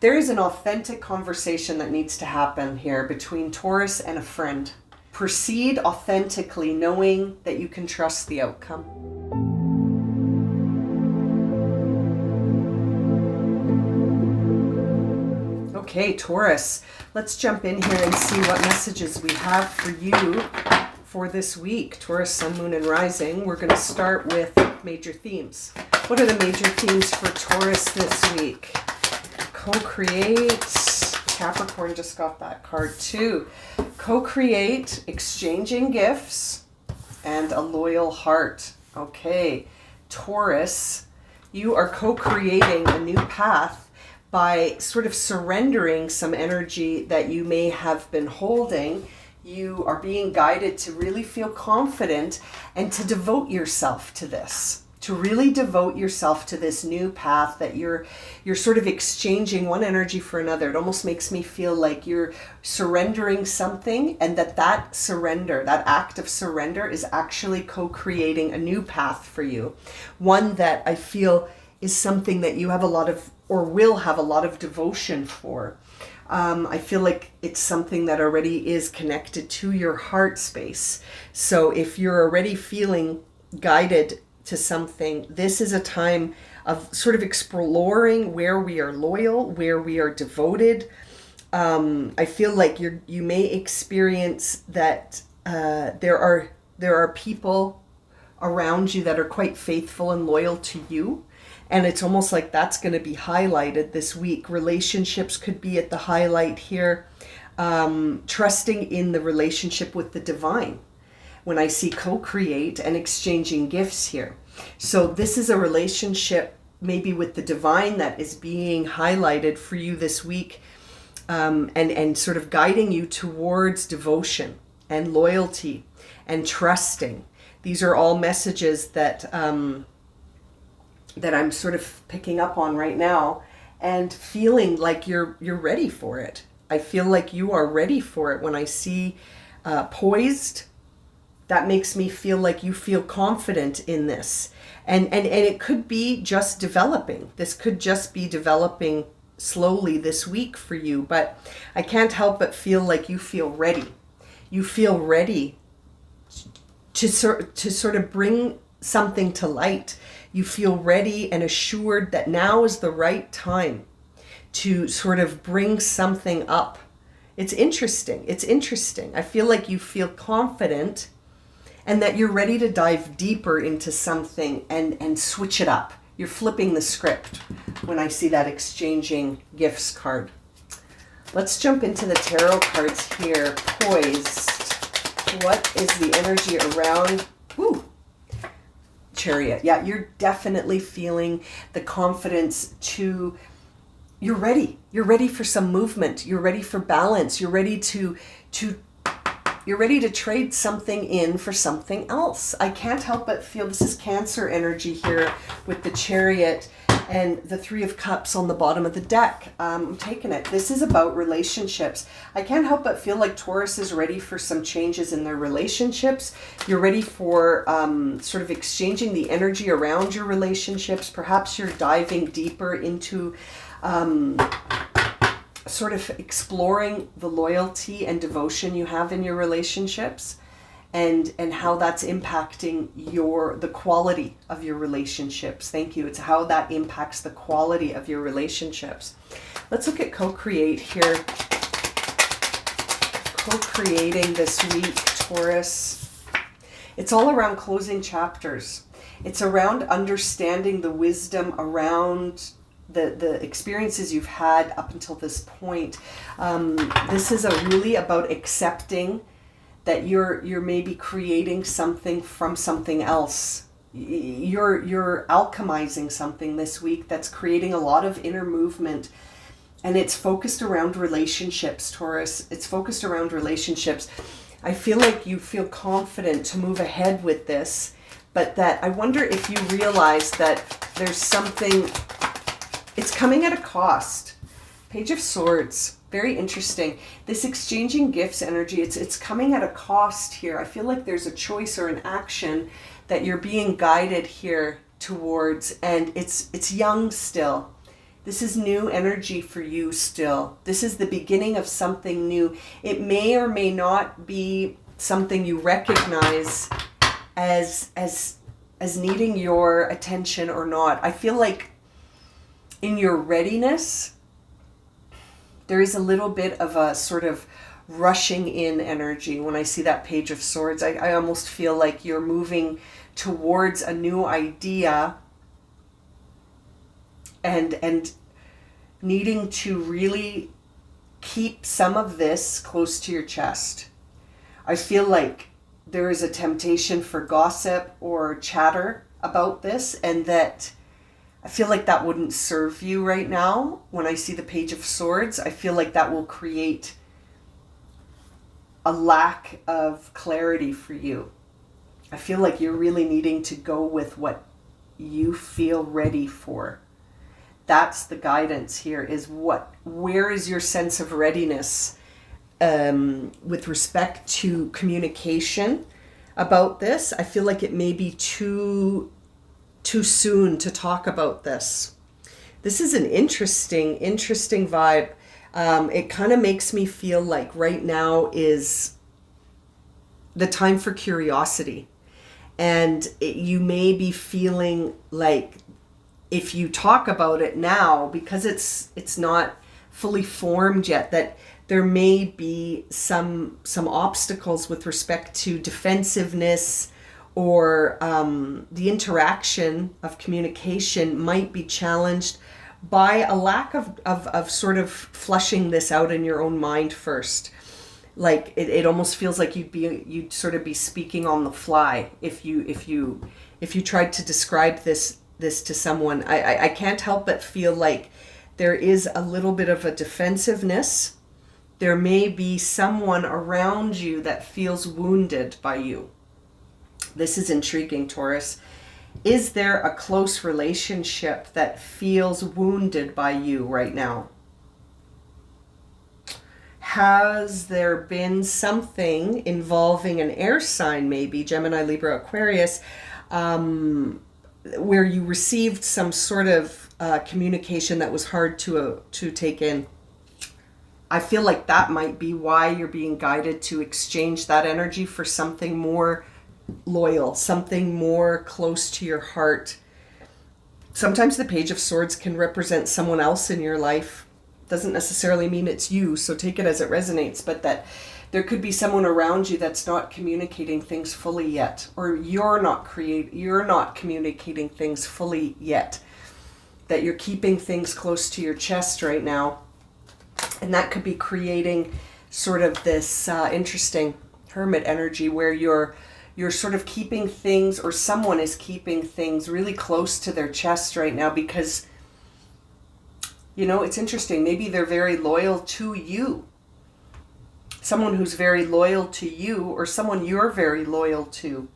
There is an authentic conversation that needs to happen here between Taurus and a friend. Proceed authentically, knowing that you can trust the outcome. Okay, Taurus, let's jump in here and see what messages we have for you for this week. Taurus, Sun, Moon, and Rising. We're going to start with major themes. What are the major themes for Taurus this week? Co-create. Capricorn just got that card too. Co-create, exchanging gifts, and a loyal heart. Okay, Taurus, you are co-creating a new path by sort of surrendering some energy that you may have been holding. You are being guided to really feel confident and to devote yourself to this. To really devote yourself to this new path that you're sort of exchanging one energy for another. It almost makes me feel like you're surrendering something, and that surrender, that act of surrender, is actually co-creating a new path for you. One that I feel is something that you have a lot of, or will have a lot of devotion for. I feel like it's something that already is connected to your heart space. So if you're already feeling guided to something, this is a time of sort of exploring where we are loyal, where we are devoted. I feel like you may experience that there are people around you that are quite faithful and loyal to you. And it's almost like that's going to be highlighted this week. Relationships could be at the highlight here. Trusting in the relationship with the divine, when I see co-create and exchanging gifts here. So this is a relationship maybe with the divine that is being highlighted for you this week, and sort of guiding you towards devotion and loyalty and trusting. These are all messages that I'm sort of picking up on right now, and feeling like you're ready for it. I feel like you are ready for it when I see poised. That makes me feel like you feel confident in this. And it could be just developing. This could just be developing slowly this week for you. But I can't help but feel like you feel ready. You feel ready to sort of bring something to light. You feel ready and assured that now is the right time to sort of bring something up. It's interesting. I feel like you feel confident, and that you're ready to dive deeper into something and switch it up. You're flipping the script when I see that exchanging gifts card. Let's jump into the tarot cards here. Poised. What is the energy around? Woo! Chariot. Yeah, you're definitely feeling the confidence to... You're ready. You're ready for some movement. You're ready for balance. You're ready to trade something in for something else. I can't help but feel this is Cancer energy here with the Chariot and the Three of Cups on the bottom of the deck. I'm taking it. This is about relationships. I can't help but feel like Taurus is ready for some changes in their relationships. You're ready for sort of exchanging the energy around your relationships. Perhaps you're diving deeper into sort of exploring the loyalty and devotion you have in your relationships, and how that's impacting the quality of your relationships. Thank you. It's how that impacts the quality of your relationships. Let's look at co-create here. Co-creating this week, Taurus. It's all around closing chapters. It's around understanding the wisdom around the experiences you've had up until this point. This is really about accepting that you're maybe creating something from something else. You're alchemizing something this week that's creating a lot of inner movement, and it's focused around relationships, Taurus. It's focused around relationships. I feel like you feel confident to move ahead with this, but that I wonder if you realize that there's something... It's coming at a cost. Page of Swords. Very interesting. This exchanging gifts energy, it's coming at a cost here. I feel like there's a choice or an action that you're being guided here towards, and it's young still. This is new energy for you still. This is the beginning of something new. It may or may not be something you recognize as needing your attention or not. I feel like in your readiness, there is a little bit of a sort of rushing in energy. When I see that Page of Swords, I almost feel like you're moving towards a new idea and needing to really keep some of this close to your chest. I feel like there is a temptation for gossip or chatter about this, and that I feel like that wouldn't serve you right now. When I see the Page of Swords, I feel like that will create a lack of clarity for you. I feel like you're really needing to go with what you feel ready for. That's the guidance here, is where is your sense of readiness with respect to communication about this? I feel like it may be too soon to talk about this. This is an interesting vibe. It kind of makes me feel like right now is the time for curiosity. And you may be feeling like if you talk about it now, because it's not fully formed yet, that there may be some obstacles with respect to defensiveness, or the interaction of communication might be challenged by a lack of sort of flushing this out in your own mind first. Like it almost feels like you'd sort of be speaking on the fly if you tried to describe this to someone. I can't help but feel like there is a little bit of a defensiveness. There may be someone around you that feels wounded by you. This is intriguing, Taurus. Is there a close relationship that feels wounded by you right now? Has there been something involving an air sign, maybe Gemini, Libra, Aquarius, where you received some sort of communication that was hard to take in? I feel like that might be why you're being guided to exchange that energy for something more loyal, something more close to your heart. Sometimes the Page of Swords can represent someone else in your life. Doesn't necessarily mean it's you, so take it as it resonates, but that there could be someone around you that's not communicating things fully yet, or you're not communicating things fully yet, that you're keeping things close to your chest right now. And that could be creating sort of this interesting hermit energy where you're sort of keeping things, or someone is keeping things really close to their chest right now because, it's interesting. Maybe they're very loyal to you. Someone who's very loyal to you, or someone you're very loyal to.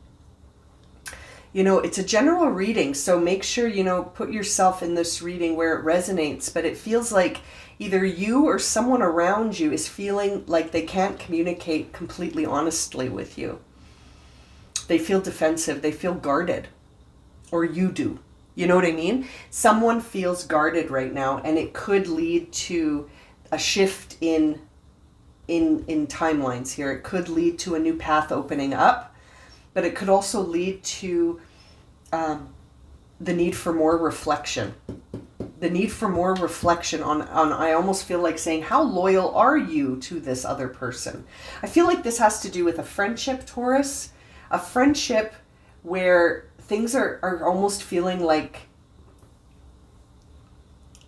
It's a general reading, so make sure, put yourself in this reading where it resonates, but it feels like either you or someone around you is feeling like they can't communicate completely honestly with you. They feel defensive, they feel guarded, or you do. You know what I mean? Someone feels guarded right now, and it could lead to a shift in timelines here. It could lead to a new path opening up, but it could also lead to the need for more reflection. The need for more reflection on I almost feel like saying, how loyal are you to this other person? I feel like this has to do with a friendship, Taurus. A friendship where things are almost feeling like,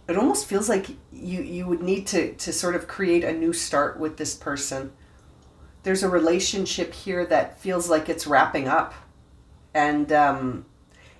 it almost feels like you would need to sort of create a new start with this person. There's a relationship here that feels like it's wrapping up. And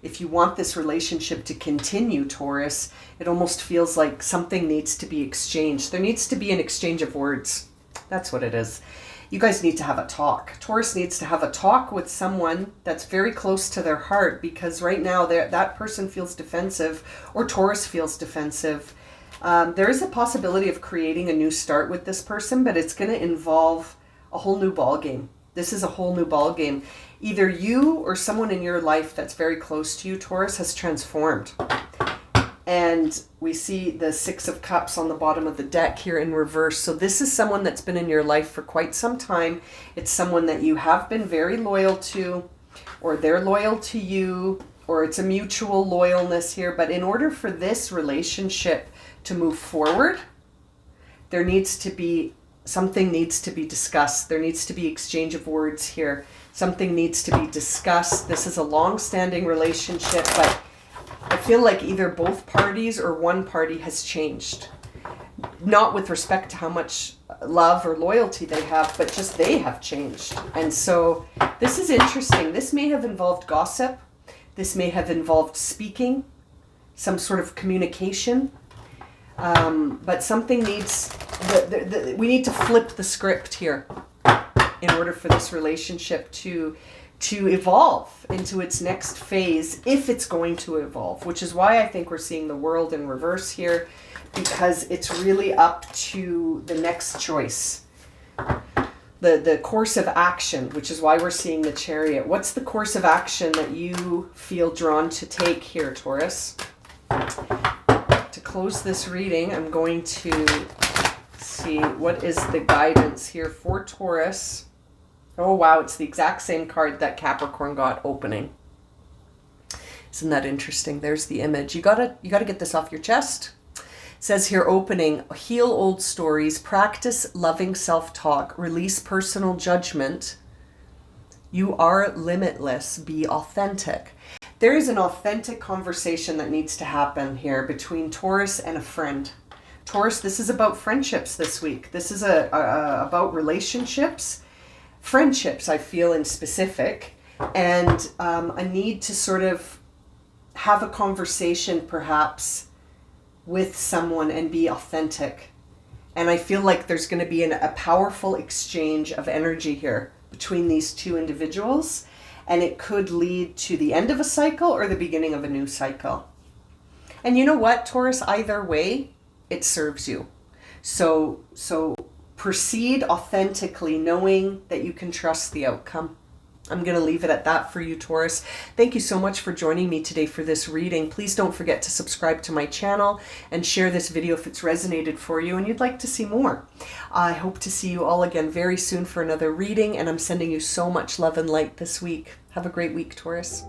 if you want this relationship to continue, Taurus, it almost feels like something needs to be exchanged. There needs to be an exchange of words. That's what it is. You guys need to have a talk. Taurus needs to have a talk with someone that's very close to their heart, because right now that person feels defensive, or Taurus feels defensive. There is a possibility of creating a new start with this person, but it's going to involve a whole new ball game. This is a whole new ball game. Either you or someone in your life that's very close to you, Taurus, has transformed. And we see the Six of Cups on the bottom of the deck here in reverse. So this is someone that's been in your life for quite some time. It's someone that you have been very loyal to, or they're loyal to you, or it's a mutual loyalness here. But in order for this relationship to move forward, there needs to be, something needs to be discussed. There needs to be exchange of words here. Something needs to be discussed. This is a long-standing relationship, but I feel like either both parties or one party has changed. Not with respect to how much love or loyalty they have, but just they have changed. And so this is interesting. This may have involved gossip. This may have involved speaking, some sort of communication. But something needs, we need to flip the script here in order for this relationship to evolve into its next phase, if it's going to evolve, which is why I think we're seeing the World in reverse here, because it's really up to the next choice. The course of action, which is why we're seeing the Chariot. What's the course of action that you feel drawn to take here, Taurus? To close this reading, I'm going to see what is the guidance here for Taurus. Oh wow, it's the exact same card that Capricorn got opening. Isn't that interesting? There's the image. You gotta get this off your chest. It says here, opening, heal old stories, practice loving self-talk, release personal judgment. You are limitless, be authentic. There is an authentic conversation that needs to happen here between Taurus and a friend. Taurus, this is about friendships this week. This is about relationships. Friendships, I feel, in specific, and a need to sort of have a conversation perhaps with someone and be authentic. And I feel like there's going to be a powerful exchange of energy here between these two individuals, and it could lead to the end of a cycle or the beginning of a new cycle. And you know what, Taurus, either way, it serves you. So proceed authentically, knowing that you can trust the outcome. I'm going to leave it at that for you, Taurus. Thank you so much for joining me today for this reading. Please don't forget to subscribe to my channel and share this video if it's resonated for you and you'd like to see more. I hope to see you all again very soon for another reading, and I'm sending you so much love and light this week. Have a great week, Taurus.